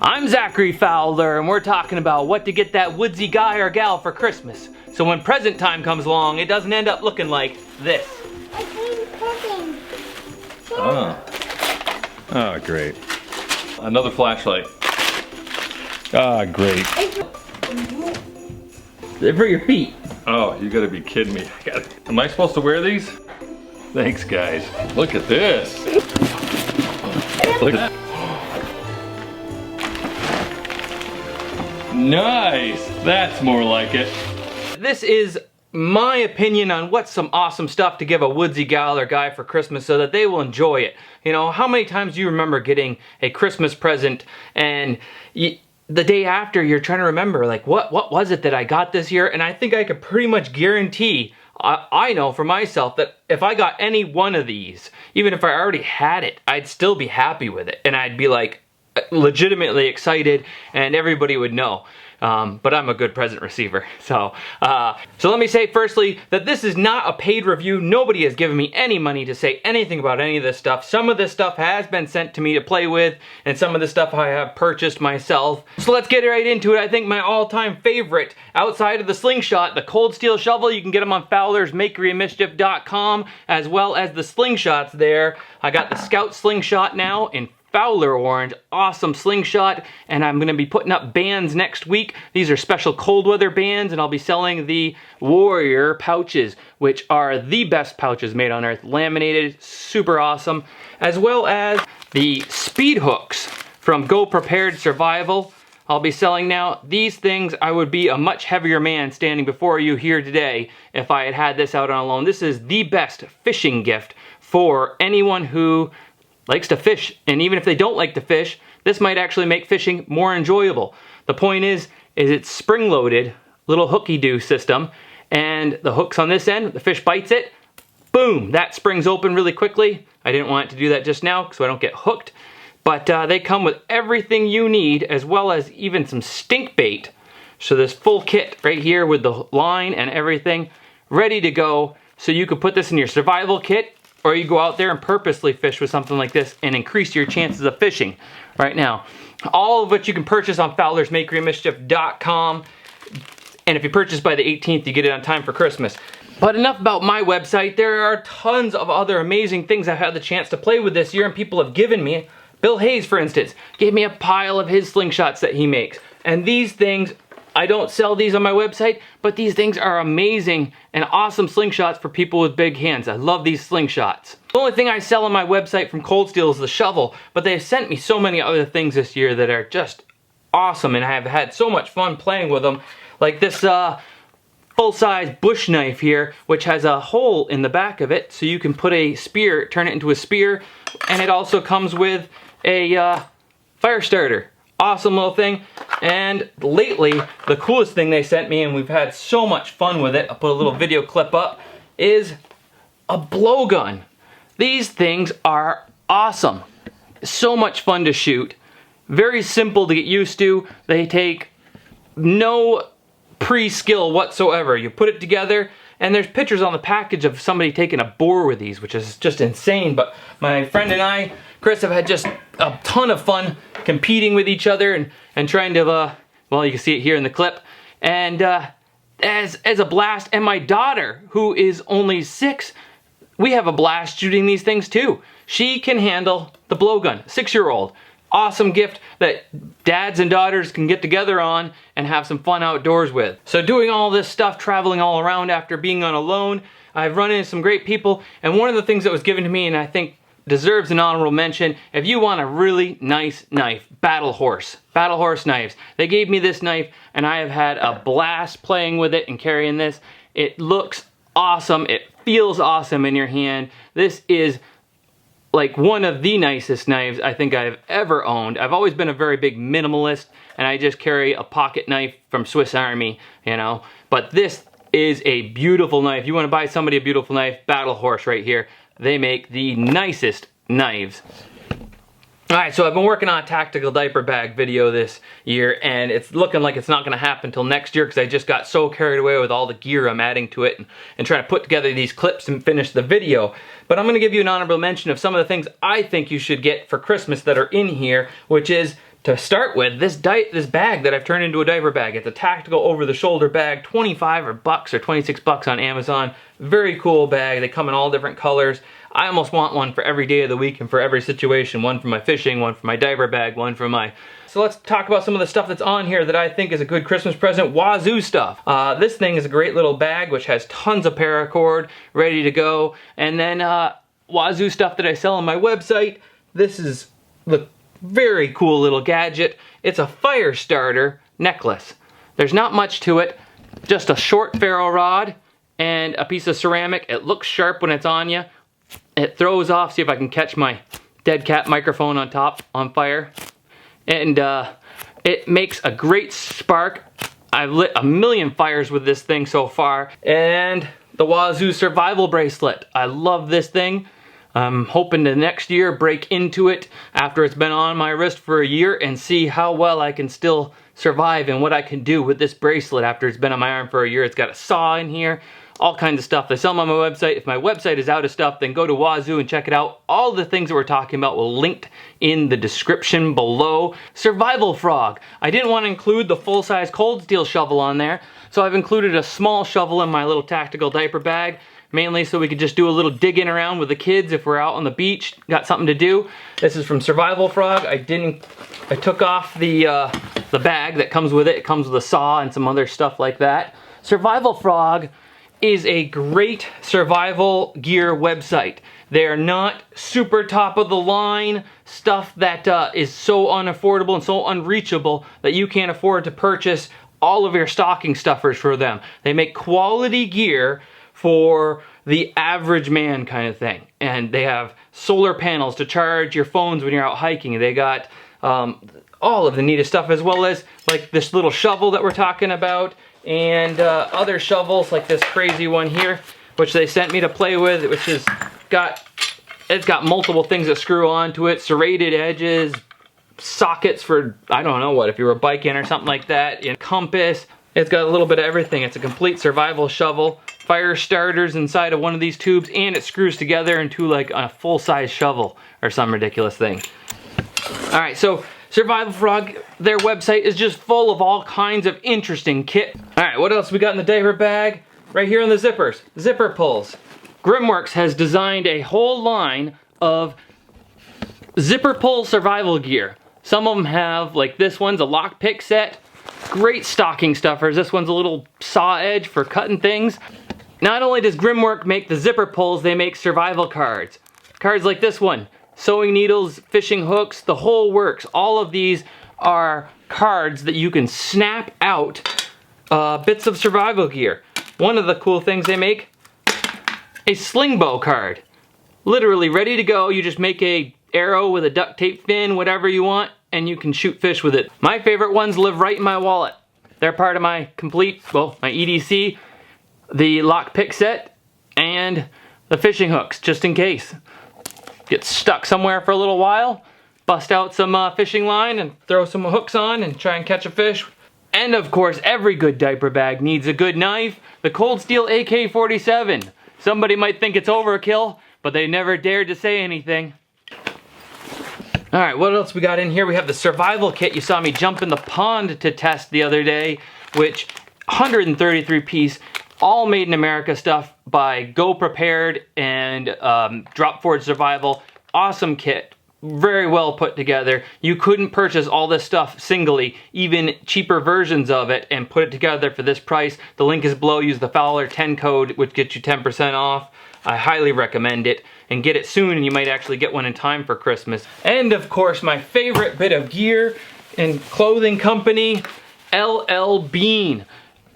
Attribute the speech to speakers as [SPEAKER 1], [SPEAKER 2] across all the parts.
[SPEAKER 1] I'm Zachary Fowler, and we're talking about what to get that woodsy guy or gal for Christmas. So when present time comes along, it doesn't end up looking like this.
[SPEAKER 2] Oh, great. Another flashlight. Ah, great.
[SPEAKER 1] They're for your feet.
[SPEAKER 2] Oh, you gotta be kidding me. Am I supposed to wear these? Thanks, guys. Look at this. Look at that. Nice. That's more like it.
[SPEAKER 1] This is my opinion on what's some awesome stuff to give a woodsy gal or guy for Christmas so that they will enjoy it. You know, how many times do you remember getting a Christmas present and the day after you're trying to remember, like, what was it that I got this year? And I think I could pretty much guarantee, I know for myself, that if I got any one of these, even if I already had it, I'd still be happy with it. And I'd be like legitimately excited and everybody would know. But I'm a good present receiver. So let me say firstly that this is not a paid review. Nobody has given me any money to say anything about any of this stuff. Some of this stuff has been sent to me to play with, and some of the stuff I have purchased myself. So let's get right into it. I think my all-time favorite, outside of the slingshot, the cold steel shovel. You can get them on Fowler's Makery and Mischief.com, as well as the slingshots there. I got the Scout slingshot now in Fowler orange, awesome slingshot, and I'm going to be putting up bands next week. These are special cold weather bands, and I'll be selling the Warrior pouches, which are the best pouches made on earth, laminated, super awesome, as well as the speed hooks from Go Prepared Survival. I'll be selling now. These things, I would be a much heavier man standing before you here today if I had had this out on loan. This is the best fishing gift for anyone who likes to fish, and even if they don't like to fish, this might actually make fishing more enjoyable. The point is it's spring-loaded, little hooky-doo system, and the hook's on this end, the fish bites it, boom, that springs open really quickly. I didn't want it to do that just now so I don't get hooked, but they come with everything you need, as well as even some stink bait. So this full kit right here with the line and everything ready to go, so you could put this in your survival kit, or you go out there and purposely fish with something like this and increase your chances of fishing right now. All of which you can purchase on Fowler's Makery and Mischief.com. And if you purchase by the 18th, you get it on time for Christmas. But enough about my website. There are tons of other amazing things I've had the chance to play with this year and people have given me. Bill Hayes, for instance, gave me a pile of his slingshots that he makes. And these things, I don't sell these on my website, but these things are amazing and awesome slingshots for people with big hands. I love these slingshots. The only thing I sell on my website from Cold Steel is the shovel, but they've sent me so many other things this year that are just awesome, and I have had so much fun playing with them. Like this full-size bush knife here, which has a hole in the back of it, so you can put a spear, turn it into a spear, and it also comes with a fire starter. Awesome little thing. And lately, the coolest thing they sent me, and we've had so much fun with it, I'll put a little video clip up, is a blowgun. These things are awesome. So much fun to shoot. Very simple to get used to. They take no pre-skill whatsoever. You put it together, and there's pictures on the package of somebody taking a boar with these, which is just insane. But my friend and I, Chris, have had just a ton of fun competing with each other and trying to, well, you can see it here in the clip. And as a blast, and my daughter, who is only 6, we have a blast shooting these things too. She can handle the blowgun, 6-year-old. Awesome gift that dads and daughters can get together on and have some fun outdoors with. So doing all this stuff, traveling all around after being on a loan, I've run into some great people, and one of the things that was given to me, and I think deserves an honorable mention, if you want a really nice knife, Battle Horse knives. They gave me this knife, and I have had a blast playing with it and carrying this. It looks awesome, it feels awesome in your hand. This is like one of the nicest knives I think I've ever owned. I've always been a very big minimalist, and I just carry a pocket knife from Swiss Army, you know. But this is a beautiful knife. You want to buy somebody a beautiful knife, Battle Horse right here. They make the nicest knives. Alright, so I've been working on a tactical diaper bag video this year, and it's looking like it's not going to happen until next year because I just got so carried away with all the gear I'm adding to it and trying to put together these clips and finish the video. But I'm going to give you an honorable mention of some of the things I think you should get for Christmas that are in here, which is to start with, this bag that I've turned into a diaper bag. It's a tactical over-the-shoulder bag, 25 bucks or 26 bucks on Amazon. Very cool bag. They come in all different colors. I almost want one for every day of the week and for every situation. One for my fishing, one for my diaper bag, one for my... So let's talk about some of the stuff that's on here that I think is a good Christmas present. Wazoo Stuff. This thing is a great little bag which has tons of paracord ready to go. And then Wazoo Stuff that I sell on my website. This is the very cool little gadget. It's a fire starter necklace. There's not much to it. Just a short ferro rod and a piece of ceramic. It looks sharp when it's on you. It throws off. See if I can catch my dead cat microphone on top on fire. And it makes a great spark. I've lit a million fires with this thing so far. And the Wazoo survival bracelet. I love this thing. I'm hoping to next year break into it after it's been on my wrist for a year and see how well I can still survive and what I can do with this bracelet after it's been on my arm for a year. It's got a saw in here, all kinds of stuff. They sell them on my website. If my website is out of stuff, then go to Wazoo and check it out. All the things that we're talking about will linked in the description below. Survival frog. I didn't want to include the full-size cold steel shovel on there, so I've included a small shovel in my little tactical diaper bag. Mainly so we could just do a little digging around with the kids if we're out on the beach, got something to do. This is from Survival Frog. I took off the bag that comes with it. It comes with a saw and some other stuff like that. Survival Frog is a great survival gear website. They're not super top of the line stuff that is so unaffordable and so unreachable that you can't afford to purchase all of your stocking stuffers for them. They make quality gear for the average man kind of thing. And they have solar panels to charge your phones when you're out hiking. They got all of the neatest stuff, as well as like this little shovel that we're talking about, and other shovels like this crazy one here, which they sent me to play with, which is it's got multiple things that screw onto it, serrated edges, sockets for, I don't know what, if you were biking or something like that, and compass. It's got a little bit of everything. It's a complete survival shovel. Fire starters inside of one of these tubes, and it screws together into like a full-size shovel or some ridiculous thing. All right, so Survival Frog, their website is just full of all kinds of interesting kit. All right, what else we got in the diaper bag? Right here on the zippers, zipper pulls. GrimWorks has designed a whole line of zipper pull survival gear. Some of them have, like this one's a lockpick set. Great stocking stuffers. This one's a little saw edge for cutting things. Not only does GrimWorks make the zipper pulls, they make survival cards. Cards like this one, sewing needles, fishing hooks, the whole works. All of these are cards that you can snap out bits of survival gear. One of the cool things they make, a sling bow card. Literally ready to go. You just make a arrow with a duct tape fin, whatever you want, and you can shoot fish with it. My favorite ones live right in my wallet. They're part of my complete, well, my EDC, the lockpick set, and the fishing hooks, just in case. Get stuck somewhere for a little while, bust out some fishing line and throw some hooks on and try and catch a fish. And of course, every good diaper bag needs a good knife, the Cold Steel AK-47. Somebody might think it's overkill, but they never dared to say anything. All right, what else we got in here? We have the survival kit you saw me jump in the pond to test the other day, which 133 piece, all made in America stuff by Go Prepared and Drop Forward Survival. Awesome kit, very well put together. You couldn't purchase all this stuff singly, even cheaper versions of it, and put it together for this price. The link is below. Use the Fowler 10 code, which gets you 10% off. I highly recommend it, and get it soon, and you might actually get one in time for Christmas. And of course, my favorite bit of gear and clothing company, L.L.Bean.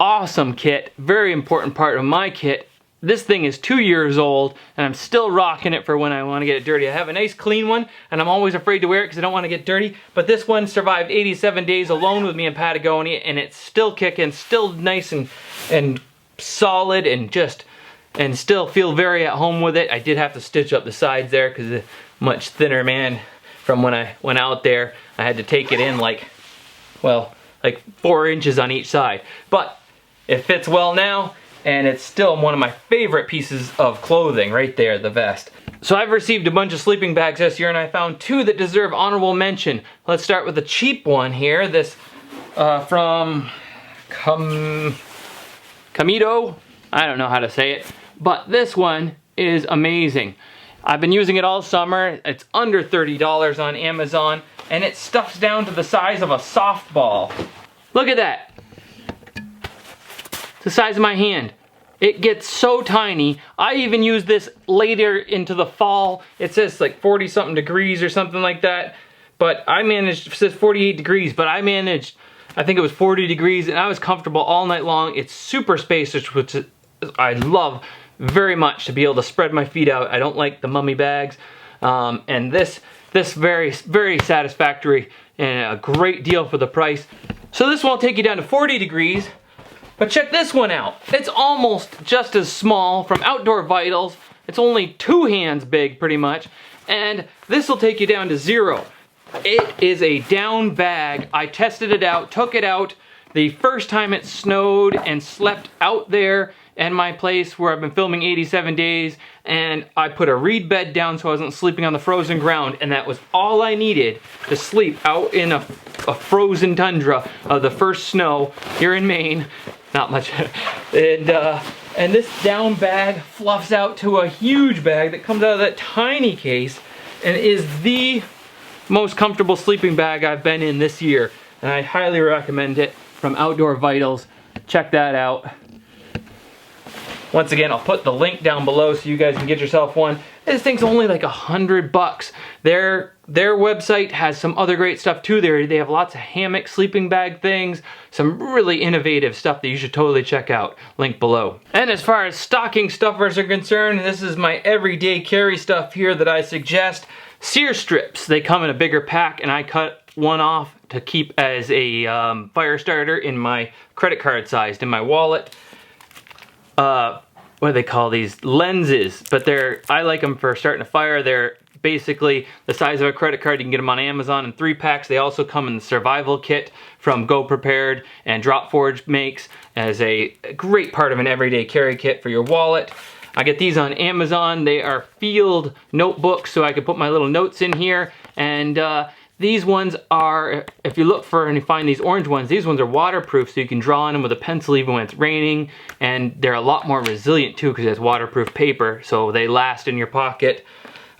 [SPEAKER 1] Awesome kit, very important part of my kit. This thing is 2 years old, and I'm still rocking it for when I want to get it dirty. I have a nice clean one, and I'm always afraid to wear it because I don't want to get dirty, but this one survived 87 days alone with me in Patagonia, and it's still kicking, still nice and solid, and still feel very at home with it. I did have to stitch up the sides there because it's a much thinner man from when I went out there. I had to take it in like 4 inches on each side. But it fits well now, and it's still one of my favorite pieces of clothing right there, the vest. So I've received a bunch of sleeping bags this year, and I found two that deserve honorable mention. Let's start with the cheap one here. This from Camido. I don't know how to say it, but this one is amazing. I've been using it all summer. It's under $30 on Amazon, and it stuffs down to the size of a softball. Look at that. It's the size of my hand. It gets so tiny. I even use this later into the fall. It says like 40 something degrees or something like that, but I managed, it says 48 degrees, but I managed, I think it was 40 degrees, and I was comfortable all night long. It's super spacious, which I love very much, to be able to spread my feet out. I don't like the mummy bags, and this very satisfactory and a great deal for the price. So this won't take you down to 40 degrees, but check this one out. It's almost just as small, from Outdoor Vitals. It's only 2 hands big pretty much, and this will take you down to 0. It is a down bag. I tested it out, took it out the first time it snowed and slept out there in my place where I've been filming 87 days, and I put a reed bed down so I wasn't sleeping on the frozen ground, and that was all I needed to sleep out in a frozen tundra of the first snow here in Maine. Not much. And this down bag fluffs out to a huge bag that comes out of that tiny case and is the most comfortable sleeping bag I've been in this year, and I highly recommend it, from Outdoor Vitals. Check that out. Once again, I'll put the link down below so you guys can get yourself one. This thing's only like $100. Their website has some other great stuff too. They have lots of hammock sleeping bag things, some really innovative stuff that you should totally check out. Link below. And as far as stocking stuffers are concerned, this is my everyday carry stuff here that I suggest. Sear strips. They come in a bigger pack, and I cut one off to keep as a fire starter in my credit card sized in my wallet. What do they call these? Lenses, but I like them for starting a fire. They're basically the size of a credit card. You can get them on Amazon in 3 packs. They also come in the survival kit from Go Prepared and Drop Forge makes as a great part of an everyday carry kit for your wallet. I get these on Amazon. They are field notebooks, so I can put my little notes in here. And these ones are, if you look for and you find these orange ones, these ones are waterproof, so you can draw on them with a pencil even when it's raining. And they're a lot more resilient too, because it's waterproof paper, so they last in your pocket.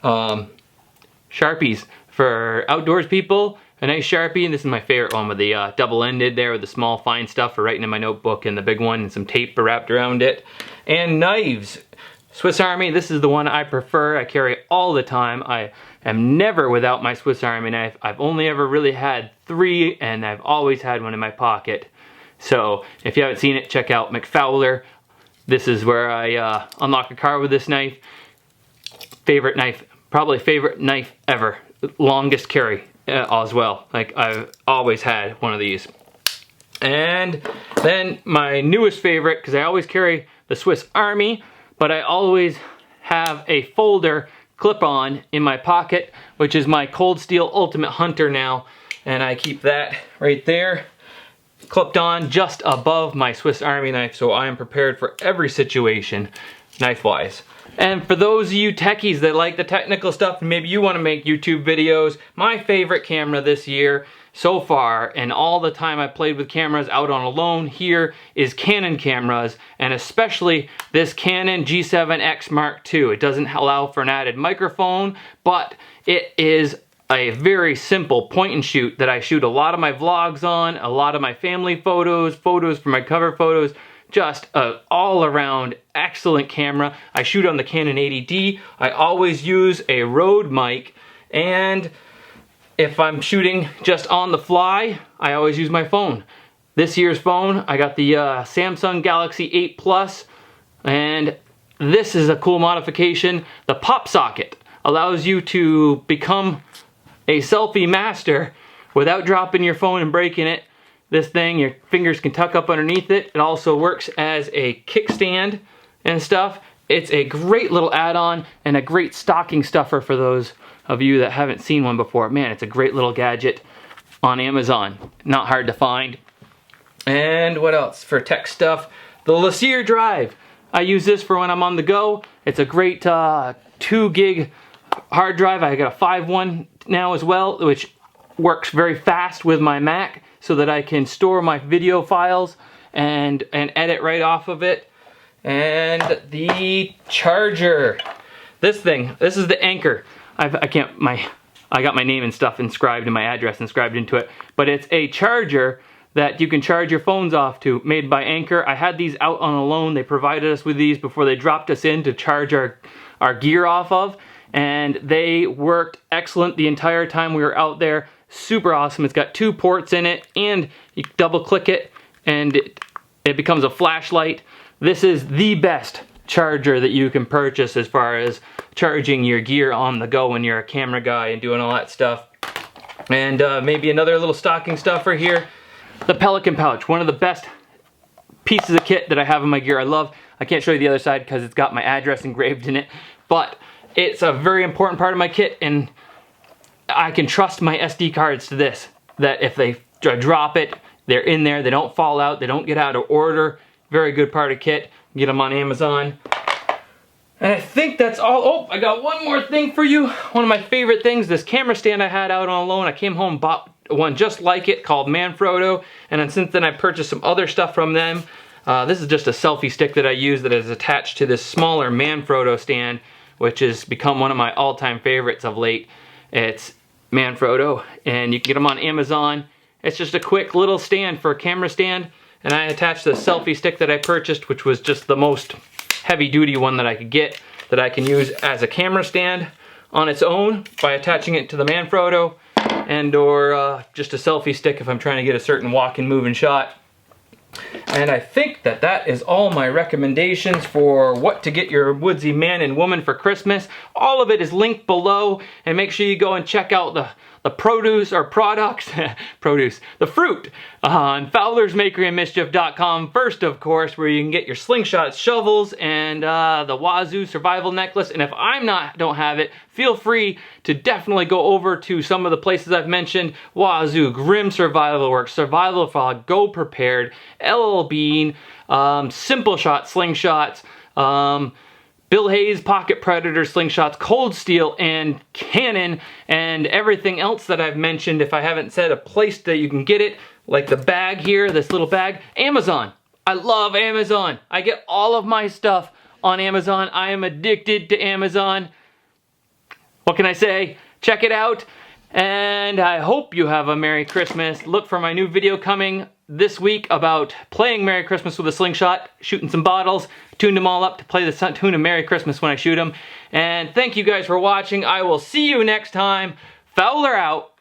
[SPEAKER 1] Sharpies for outdoors people. A nice Sharpie, and this is my favorite one with the double-ended there with the small fine stuff for writing in my notebook, and the big one and some tape wrapped around it. And knives. Swiss Army, this is the one I prefer. I carry all the time. I am never without my Swiss Army knife. I've only ever really had 3, and I've always had one in my pocket. So if you haven't seen it, check out Fowler. This is where I unlock a car with this knife. Favorite knife, probably favorite knife ever. Longest carry as well. Like, I've always had one of these. And then my newest favorite, because I always carry the Swiss Army, but I always have a folder clip-on in my pocket, which is my Cold Steel Ultimate Hunter now, and I keep that right there clipped on just above my Swiss Army knife, so I am prepared for every situation knife-wise. And for those of you techies that like the technical stuff, and maybe you want to make YouTube videos, my favorite camera this year so far, and all the time I played with cameras out on alone here, is Canon cameras, and especially this Canon G7X Mark II. It doesn't allow for an added microphone, but it is a very simple point and shoot that I shoot a lot of my vlogs on, a lot of my family photos, photos for my cover photos. Just an all-around excellent camera. I shoot on the Canon 80D. I always use a Rode mic, and if I'm shooting just on the fly, I always use my phone. This year's phone, I got the Samsung Galaxy 8 Plus, and this is a cool modification. The pop socket allows you to become a selfie master without dropping your phone and breaking it. This thing, your fingers can tuck up underneath it. It also works as a kickstand and stuff. It's a great little add-on and a great stocking stuffer for those of you that haven't seen one before. Man, it's a great little gadget on Amazon. Not hard to find. And what else for tech stuff? The LaSeer drive. I use this for when I'm on the go. It's a great 2 gig hard drive. I got a 5.1 now as well, which works very fast with my Mac so that I can store my video files and edit right off of it. And the charger. This is the Anchor. I got my name and stuff inscribed and my address inscribed into it, but it's a charger that you can charge your phones off to, made by Anchor. I had these out on a loan. They provided us with these before they dropped us in to charge our gear off of, and they worked excellent the entire time we were out there. Super awesome. It's got 2 ports in it, and you double click it and it becomes a flashlight. This is the best charger that you can purchase as far as charging your gear on the go when you're a camera guy and doing all that stuff. And maybe another little stocking stuffer here. The Pelican pouch, one of the best pieces of kit that I have in my gear. I can't show you the other side because it's got my address engraved in it, but it's a very important part of my kit, and I can trust my SD cards to this, that if they drop it, they're in there, they don't fall out, they don't get out of order. Very good part of kit. Get them on Amazon. And I think that's all. Oh, I got one more thing for you. One of my favorite things, this camera stand I had out on loan. I came home and bought one just like it called Manfrotto, and then since then I purchased some other stuff from them. This is just a selfie stick that I use that is attached to this smaller Manfrotto stand, which has become one of my all-time favorites of late. It's Manfrotto, and you can get them on Amazon. It's just a quick little stand for a camera stand, and I attached the selfie stick that I purchased, which was just the most heavy-duty one that I could get, that I can use as a camera stand on its own by attaching it to the Manfrotto, and or just a selfie stick if I'm trying to get a certain walk and moving shot. And I think that is all my recommendations for what to get your Woodsy man and woman for Christmas. All of it is linked below, and make sure you go and check out the produce or products, the fruit on Fowler's Makery and Mischief.com first, of course, where you can get your slingshot shovels and the Wazoo survival necklace. And if don't have it, feel free to definitely go over to some of the places I've mentioned: Wazoo, Grim Survival Works, Survival Fog, Go Prepared, L.L.Bean, SimpleShot Slingshots, Bill Hayes Pocket Predator Slingshots, Cold Steel, and Cannon, and everything else that I've mentioned. If I haven't said a place that you can get it, like the bag here, this little bag, Amazon. I love Amazon. I get all of my stuff on Amazon. I am addicted to Amazon. What can I say? Check it out, and I hope you have a Merry Christmas. Look for my new video coming this week about playing Merry Christmas with a slingshot, shooting some bottles, tuned them all up to play the tune of Merry Christmas when I shoot them. And thank you guys for watching. I will see you next time. Fowler out.